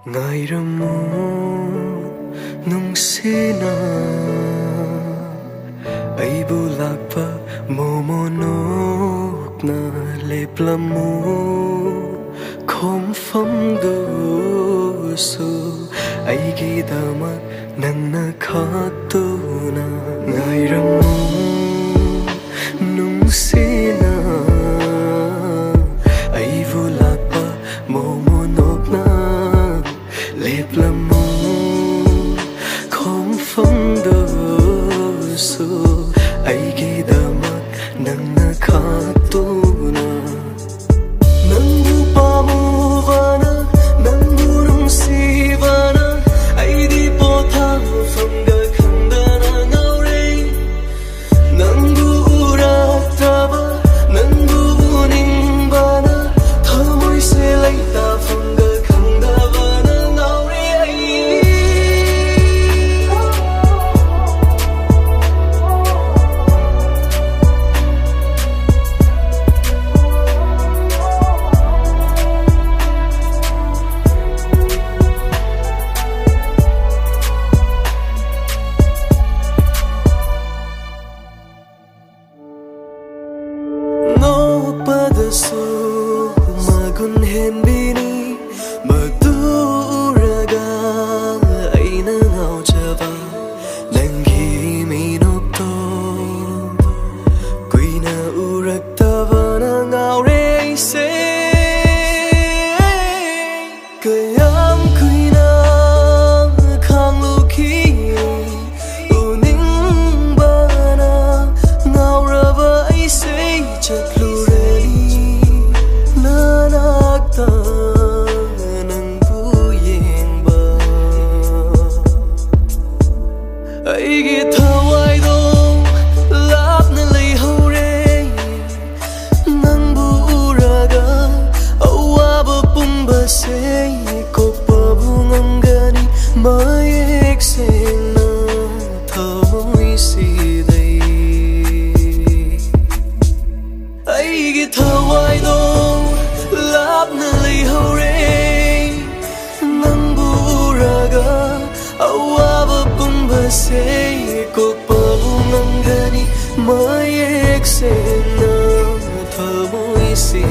Ngairamu nungsina aibu lakpa momonok na leplamu khomfamdu su aigi damak nangna khatuna ngairamu nungsina aibu lakpa momonok na leplamu khomfamdu su aigi damak nangna khatuna nangu pamuvana nangu nungsivana aidi potha famga khandana ngaure nangu uraktaba nangu uningbana thamoi se laita famga khandabana ngaure Padasu magun henbini maduraga aina ngaujaba nangi minokto kuina uraktaba na ngaure se kayam kuina khangluki uningbana ngauraba se chatlu aigi thawai do lapna leihore nangbu uraga awaba pumba se kokpa bungangani mayek sena thamoi sidai aigi thawai do lapna leihore nangbu uraga awaba se kokpa bungangani mayek sena thamoi si